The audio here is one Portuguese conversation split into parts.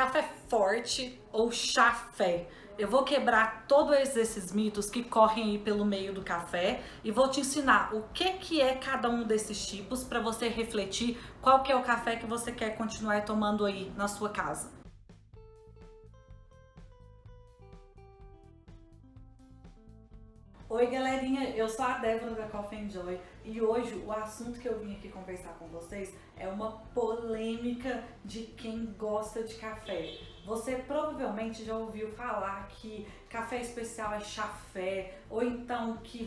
café forte ou chafé. Eu vou quebrar todos esses mitos que correm aí pelo meio do café e vou te ensinar o que é cada um desses tipos para você refletir qual que é o café que você quer continuar tomando aí na sua casa. Oi galerinha, eu sou a Débora da Coffee Joy e hoje o assunto que eu vim aqui conversar com vocês é uma polêmica de quem gosta de café. Você provavelmente já ouviu falar que café especial é chafé, ou então que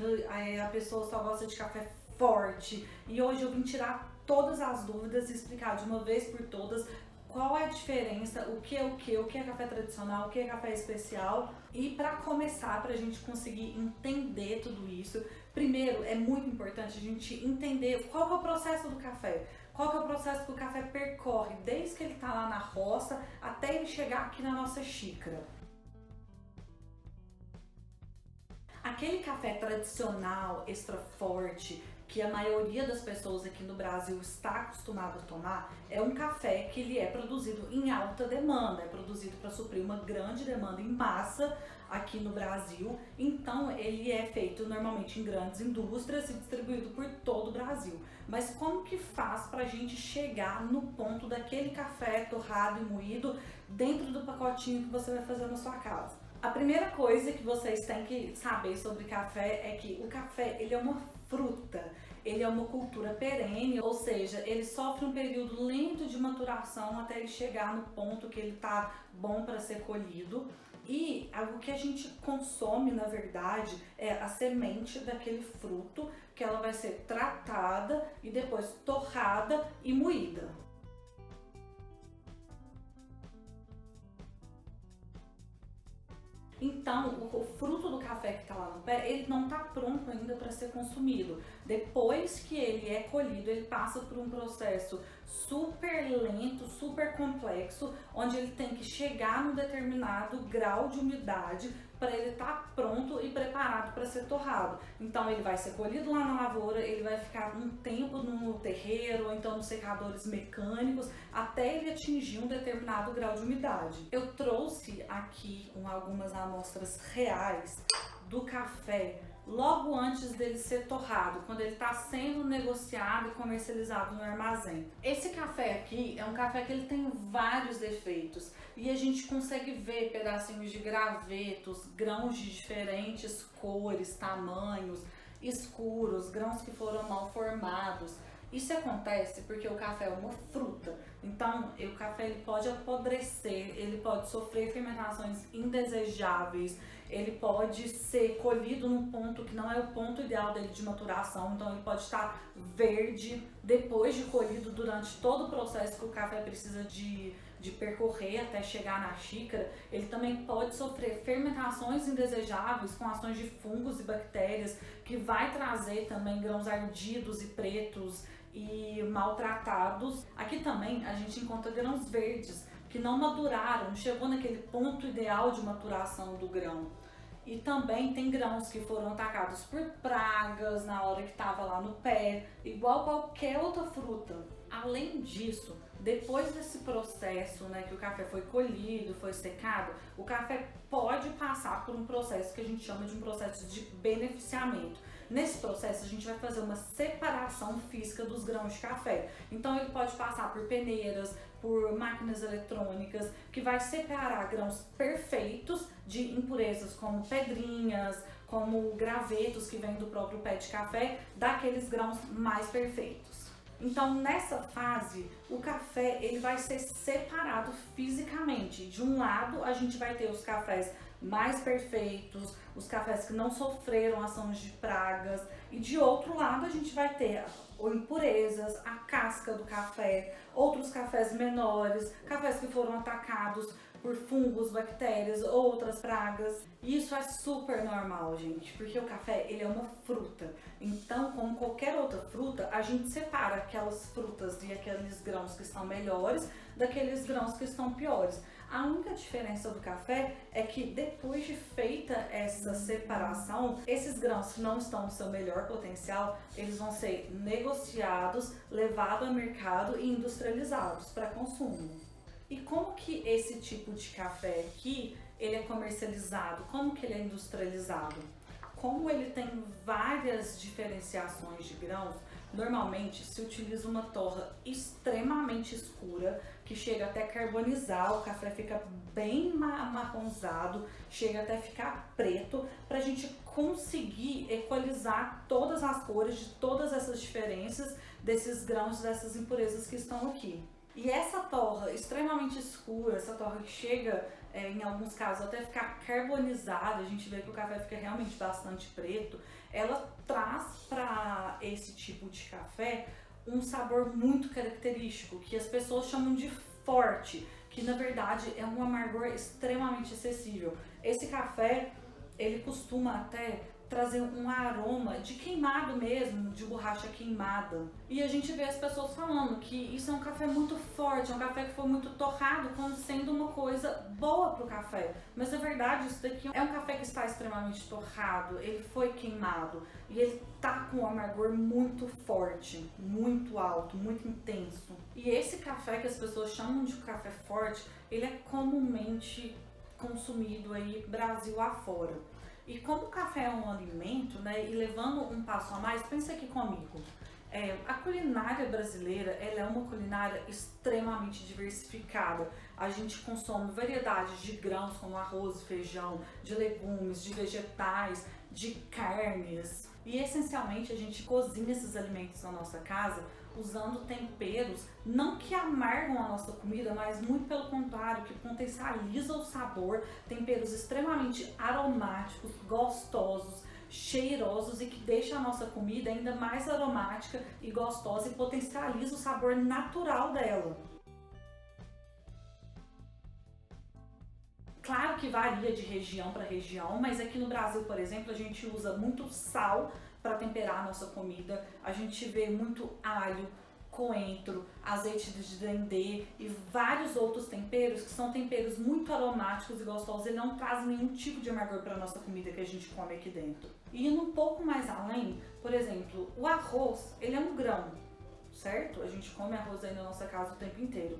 a pessoa só gosta de café forte. E hoje eu vim tirar todas as dúvidas e explicar de uma vez por todas qual é a diferença, o que é café tradicional, o que é café especial. E para começar, para a gente conseguir entender tudo isso, primeiro é muito importante a gente entender qual que é o processo do café. Qual que é o processo que o café percorre, desde que ele está lá na roça até ele chegar aqui na nossa xícara. Aquele café tradicional, extra forte, que a maioria das pessoas aqui no Brasil está acostumado a tomar, é um café que ele é produzido em alta demanda, é produzido para suprir uma grande demanda em massa aqui no Brasil. Então ele é feito normalmente em grandes indústrias e distribuído por todo o Brasil. Mas como que faz para a gente chegar no ponto daquele café torrado e moído dentro do pacotinho que você vai fazer na sua casa? A primeira coisa que vocês têm que saber sobre café é que o café ele é uma fruta, ele é uma cultura perene, ou seja, ele sofre um período lento de maturação até ele chegar no ponto que ele está bom para ser colhido. E o que a gente consome, na verdade, é a semente daquele fruto, que ela vai ser tratada e depois torrada e moída. Então, o fruto do café que está lá no pé, ele não está pronto ainda para ser consumido. Depois que ele é colhido, ele passa por um processo super lento, super complexo, onde ele tem que chegar num determinado grau de umidade para ele estar pronto e preparado para ser torrado. Então ele vai ser colhido lá na lavoura, ele vai ficar um tempo no terreiro ou então nos secadores mecânicos até ele atingir um determinado grau de umidade. Eu trouxe aqui algumas amostras reais do café logo antes dele ser torrado, quando ele está sendo negociado e comercializado no armazém. Esse café aqui é um café que ele tem vários defeitos e a gente consegue ver pedacinhos de gravetos, grãos de diferentes cores, tamanhos, escuros, grãos que foram mal formados. Isso acontece porque o café é uma fruta, então o café ele pode apodrecer, ele pode sofrer fermentações indesejáveis, ele pode ser colhido num ponto que não é o ponto ideal dele de maturação, então ele pode estar verde depois de colhido durante todo o processo que o café precisa de percorrer até chegar na xícara. Ele também pode sofrer fermentações indesejáveis com ações de fungos e bactérias, que vai trazer também grãos ardidos e pretos e maltratados. Aqui também a gente encontra grãos verdes que não maduraram, não chegou naquele ponto ideal de maturação do grão. E também tem grãos que foram atacados por pragas na hora que estava lá no pé, igual qualquer outra fruta. Além disso, depois desse processo, que o café foi colhido, foi secado, o café pode passar por um processo que a gente chama de um processo de beneficiamento. Nesse processo a gente vai fazer uma separação física dos grãos de café. Então ele pode passar por peneiras, por máquinas eletrônicas, que vai separar grãos perfeitos de impurezas como pedrinhas, como gravetos que vêm do próprio pé de café, daqueles grãos mais perfeitos. Então nessa fase o café ele vai ser separado fisicamente. De um lado a gente vai ter os cafés mais perfeitos, os cafés que não sofreram ações de pragas, e de outro lado a gente vai ter impurezas, a casca do café, outros cafés menores, cafés que foram atacados por fungos, bactérias ou outras pragas. E isso é super normal, gente, porque o café ele é uma fruta. Então, como qualquer outra fruta, a gente separa aquelas frutas e aqueles grãos que estão melhores daqueles grãos que estão piores. A única diferença do café é que depois de feita essa separação, esses grãos que não estão no seu melhor potencial, eles vão ser negociados, levados ao mercado e industrializados para consumo. E como que esse tipo de café aqui, ele é comercializado? Como que ele é industrializado? Como ele tem várias diferenciações de grãos, normalmente se utiliza uma torra extremamente escura, que chega até carbonizar, o café fica bem amarronzado, chega até ficar preto, para a gente conseguir equalizar todas as cores de todas essas diferenças desses grãos, dessas impurezas que estão aqui. E essa torra extremamente escura, essa torra que chega, em alguns casos, até ficar carbonizada, a gente vê que o café fica realmente bastante preto, ela traz para esse tipo de café um sabor muito característico, que as pessoas chamam de forte, que na verdade é um amargor extremamente acessível. Esse café, ele costuma até trazer um aroma de queimado mesmo, de borracha queimada. E a gente vê as pessoas falando que isso é um café muito forte, é um café que foi muito torrado, como sendo uma coisa boa pro café. Mas na verdade isso daqui é um café que está extremamente torrado, ele foi queimado e ele tá com um amargor muito forte, muito alto, muito intenso. E esse café que as pessoas chamam de café forte, ele é comumente consumido aí Brasil afora. E como o café é um alimento, né, e levando um passo a mais, pensa aqui comigo. A culinária brasileira, ela é uma culinária extremamente diversificada. A gente consome variedades de grãos como arroz, feijão, de legumes, de vegetais, de carnes. E essencialmente a gente cozinha esses alimentos na nossa casa usando temperos, não que amargam a nossa comida, mas muito pelo contrário, que potencializam o sabor, temperos extremamente aromáticos, gostosos, cheirosos e que deixa a nossa comida ainda mais aromática e gostosa e potencializa o sabor natural dela. Claro que varia de região para região, mas aqui no Brasil, por exemplo, a gente usa muito sal para temperar a nossa comida, a gente vê muito alho, coentro, azeite de dendê e vários outros temperos que são temperos muito aromáticos e gostosos e não trazem nenhum tipo de amargor para a nossa comida que a gente come aqui dentro. E indo um pouco mais além, por exemplo, o arroz, ele é um grão, certo? A gente come arroz aí na nossa casa o tempo inteiro.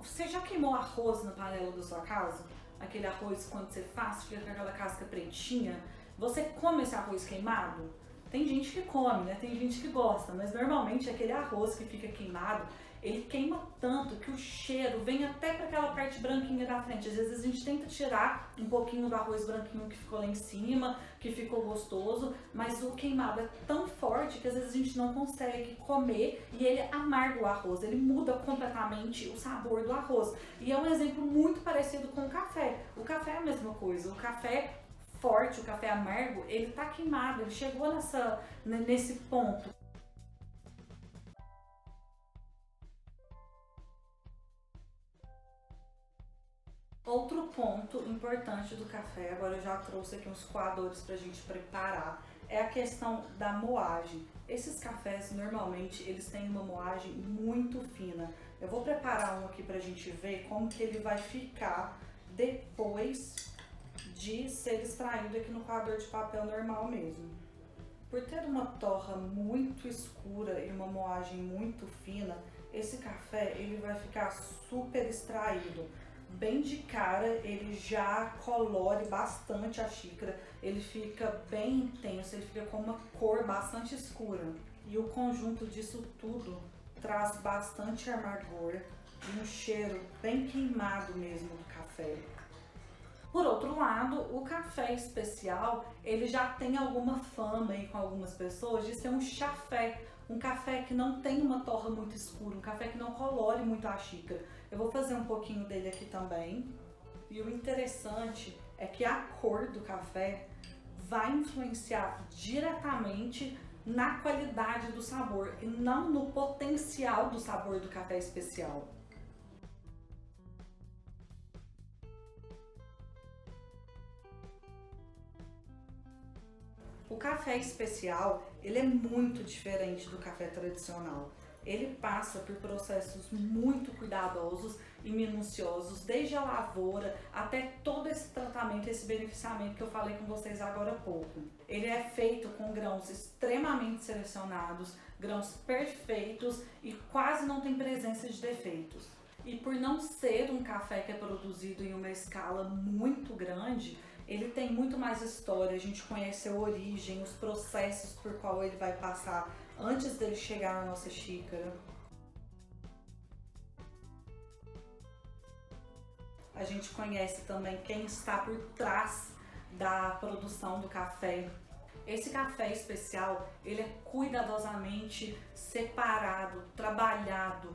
Você já queimou arroz na panela da sua casa? Aquele arroz quando você faz, fica com aquela casca pretinha. Você come esse arroz queimado? Tem gente que come, né? Tem gente que gosta, mas normalmente aquele arroz que fica queimado, ele queima tanto que o cheiro vem até para aquela parte branquinha da frente. Às vezes a gente tenta tirar um pouquinho do arroz branquinho que ficou lá em cima, que ficou gostoso, mas o queimado é tão forte que às vezes a gente não consegue comer e ele amarga o arroz, ele muda completamente o sabor do arroz. E é um exemplo muito parecido com o café. O café é a mesma coisa, o café forte, o café amargo, ele tá queimado, ele chegou nesse ponto. Outro ponto importante do café, agora eu já trouxe aqui uns coadores para a gente preparar, é a questão da moagem. Esses cafés, normalmente, eles têm uma moagem muito fina. Eu vou preparar um aqui para a gente ver como que ele vai ficar depois de ser extraído aqui no coador de papel normal mesmo. Por ter uma torra muito escura e uma moagem muito fina, esse café ele vai ficar super extraído. Bem de cara, ele já colore bastante a xícara, ele fica bem intenso, ele fica com uma cor bastante escura. E o conjunto disso tudo traz bastante amargor e um cheiro bem queimado mesmo do café. Por outro lado, o café especial, ele já tem alguma fama aí com algumas pessoas de ser um chafé, um café que não tem uma torra muito escura, um café que não colore muito a xícara. Eu vou fazer um pouquinho dele aqui também. E o interessante é que a cor do café vai influenciar diretamente na qualidade do sabor e não no potencial do sabor do café especial. O café especial, ele é muito diferente do café tradicional. Ele passa por processos muito cuidadosos e minuciosos, desde a lavoura até todo esse tratamento, esse beneficiamento que eu falei com vocês agora há pouco. Ele é feito com grãos extremamente selecionados, grãos perfeitos e quase não tem presença de defeitos. E por não ser um café que é produzido em uma escala muito grande, ele tem muito mais história, a gente conhece a origem, os processos por qual ele vai passar antes dele chegar na nossa xícara. A gente conhece também quem está por trás da produção do café. Esse café especial, ele é cuidadosamente separado, trabalhado.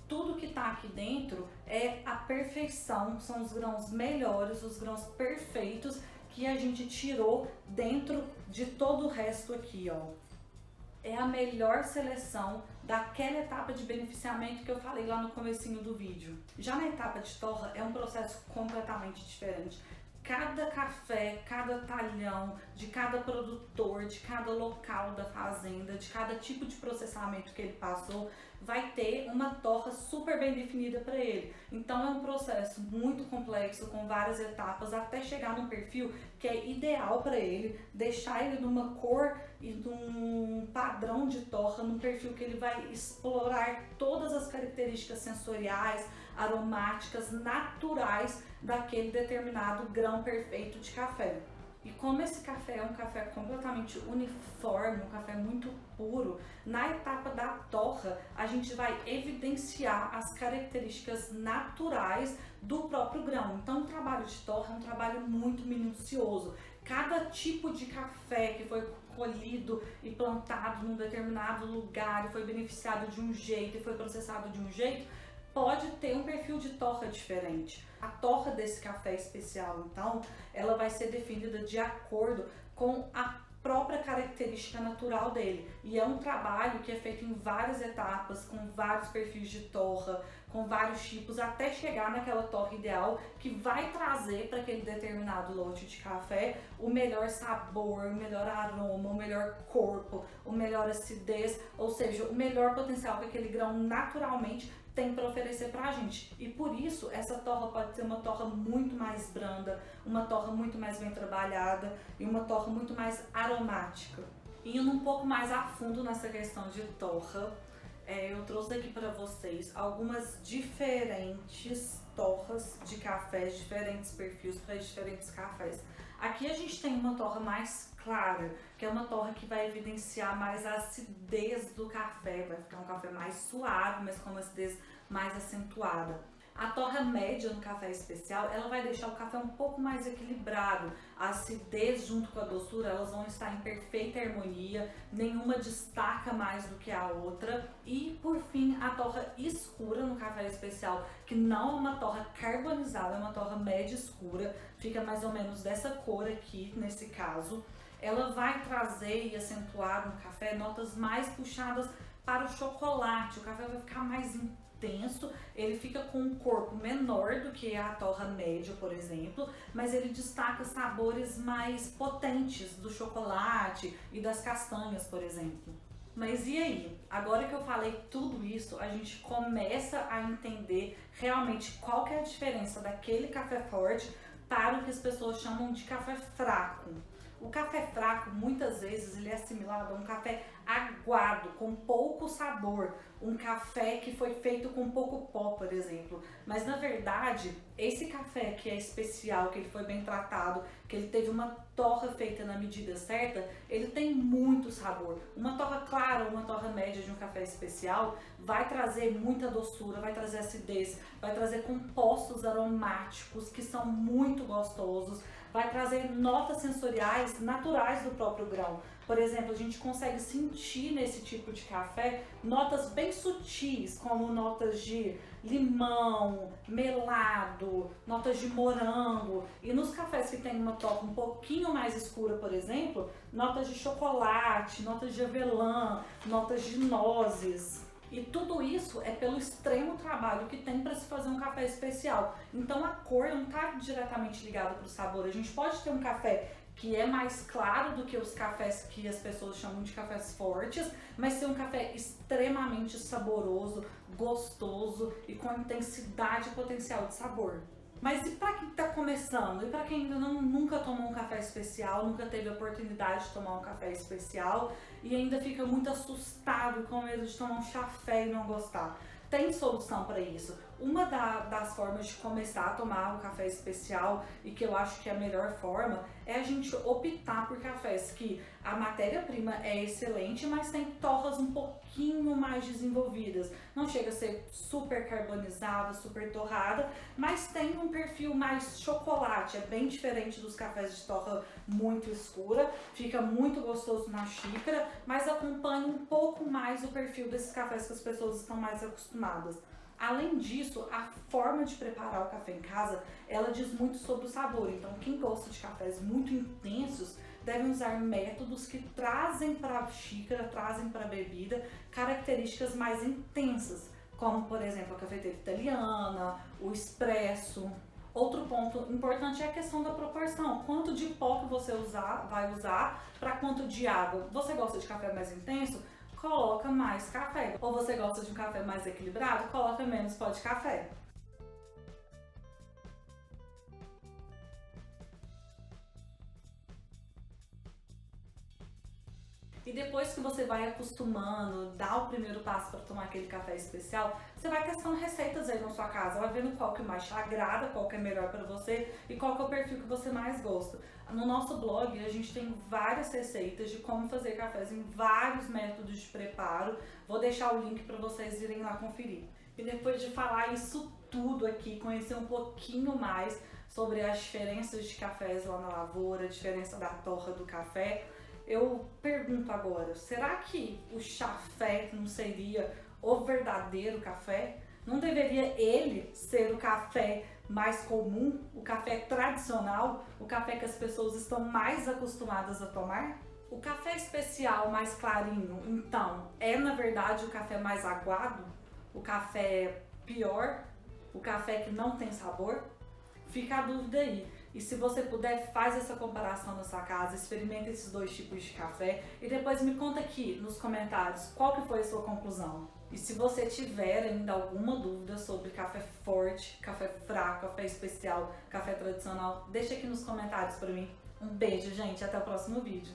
Tudo que está aqui dentro é a perfeição, são os grãos melhores, os grãos perfeitos que a gente tirou dentro de todo o resto aqui, ó. É a melhor seleção daquela etapa de beneficiamento que eu falei lá no comecinho do vídeo. Já na etapa de torra é um processo completamente diferente. Cada café, cada talhão, de cada produtor, de cada local da fazenda, de cada tipo de processamento que ele passou, vai ter uma torra super bem definida para ele. Então é um processo muito complexo, com várias etapas, até chegar num perfil que é ideal para ele, deixar ele numa cor e num padrão de torra, num perfil que ele vai explorar todas as características sensoriais, aromáticas, naturais daquele determinado grão perfeito de café. E como esse café é um café completamente uniforme, um café muito puro, na etapa da torra a gente vai evidenciar as características naturais do próprio grão. Então o trabalho de torra é um trabalho muito minucioso. Cada tipo de café que foi colhido e plantado num determinado lugar e foi beneficiado de um jeito e foi processado de um jeito, pode ter um perfil de torra diferente. A torra desse café especial, então, ela vai ser definida de acordo com a própria característica natural dele. E é um trabalho que é feito em várias etapas, com vários perfis de torra, com vários tipos, até chegar naquela torra ideal que vai trazer para aquele determinado lote de café o melhor sabor, o melhor aroma, o melhor corpo, o melhor acidez, ou seja, o melhor potencial que aquele grão naturalmente tem para oferecer para a gente. E por isso essa torra pode ser uma torra muito mais branda, uma torra muito mais bem trabalhada e uma torra muito mais aromática. Indo um pouco mais a fundo nessa questão de torra, eu trouxe aqui para vocês algumas diferentes torras de cafés, diferentes perfis para diferentes cafés. Aqui a gente tem uma torra mais clara, que é uma torra que vai evidenciar mais a acidez do café, vai ficar um café mais suave, mas com uma acidez mais acentuada. A torra média no café especial, ela vai deixar o café um pouco mais equilibrado. A acidez junto com a doçura, elas vão estar em perfeita harmonia, nenhuma destaca mais do que a outra. E por fim, a torra escura no café especial, que não é uma torra carbonizada, é uma torra média escura, fica mais ou menos dessa cor aqui, nesse caso. Ela vai trazer e acentuar no café notas mais puxadas para o chocolate, o café vai ficar mais intenso, ele fica com um corpo menor do que a torra média, por exemplo, mas ele destaca sabores mais potentes do chocolate e das castanhas, por exemplo. Mas e aí? Agora que eu falei tudo isso, a gente começa a entender realmente qual que é a diferença daquele café forte para o que as pessoas chamam de café fraco. O café fraco, muitas vezes, ele é assimilado a um café aguado, com pouco sabor, um café que foi feito com pouco pó, por exemplo. Mas, na verdade, esse café que é especial, que ele foi bem tratado, que ele teve uma torra feita na medida certa, ele tem muito sabor. Uma torra clara, uma torra média de um café especial vai trazer muita doçura, vai trazer acidez, vai trazer compostos aromáticos que são muito gostosos, vai trazer notas sensoriais naturais do próprio grão. Por exemplo, a gente consegue sentir nesse tipo de café notas bem sutis, como notas de limão, melado, notas de morango. E nos cafés que tem uma torra um pouquinho mais escura, por exemplo, notas de chocolate, notas de avelã, notas de nozes. E tudo isso é pelo extremo trabalho que tem para se fazer um café especial. Então a cor não está diretamente ligada para o sabor. A gente pode ter um café que é mais claro do que os cafés que as pessoas chamam de cafés fortes, mas ser um café extremamente saboroso, gostoso e com intensidade e potencial de sabor. Mas e para quem está começando? E para quem ainda nunca tomou um café especial, nunca teve a oportunidade de tomar um café especial e ainda fica muito assustado com medo de tomar um chafé e não gostar? Tem solução para isso. Das formas de começar a tomar o café especial, e que eu acho que é a melhor forma, é a gente optar por cafés que a matéria-prima é excelente, mas tem torras um pouquinho mais desenvolvidas. Não chega a ser super carbonizada, super torrada, mas tem um perfil mais chocolate, é bem diferente dos cafés de torra muito escura, fica muito gostoso na xícara, mas acompanha um pouco mais o perfil desses cafés que as pessoas estão mais acostumadas. Além disso, a forma de preparar o café em casa, ela diz muito sobre o sabor. Então, quem gosta de cafés muito intensos deve usar métodos que trazem para a xícara, trazem para a bebida características mais intensas, como, por exemplo, a cafeteira italiana, o espresso. Outro ponto importante é a questão da proporção. Quanto de pó que você vai usar para quanto de água. Você gosta de café mais intenso? Coloca mais café. Ou você gosta de um café mais equilibrado? Coloca menos pó de café. E depois que você vai acostumando, dá o primeiro passo para tomar aquele café especial, você vai testando receitas aí na sua casa, vai vendo qual que mais te agrada, qual que é melhor para você e qual que é o perfil que você mais gosta. No nosso blog a gente tem várias receitas de como fazer cafés em vários métodos de preparo. Vou deixar o link para vocês irem lá conferir. E depois de falar isso tudo aqui, conhecer um pouquinho mais sobre as diferenças de cafés lá na lavoura, a diferença da torra do café, eu pergunto agora, será que o chafé não seria o verdadeiro café? Não deveria ele ser o café mais comum, o café tradicional, o café que as pessoas estão mais acostumadas a tomar? O café especial mais clarinho, então, é na verdade o café mais aguado? O café pior? O café que não tem sabor? Fica a dúvida aí. E se você puder, faz essa comparação na sua casa, experimenta esses dois tipos de café e depois me conta aqui nos comentários qual que foi a sua conclusão. E se você tiver ainda alguma dúvida sobre café forte, café fraco, café especial, café tradicional, deixa aqui nos comentários para mim. Um beijo, gente, até o próximo vídeo.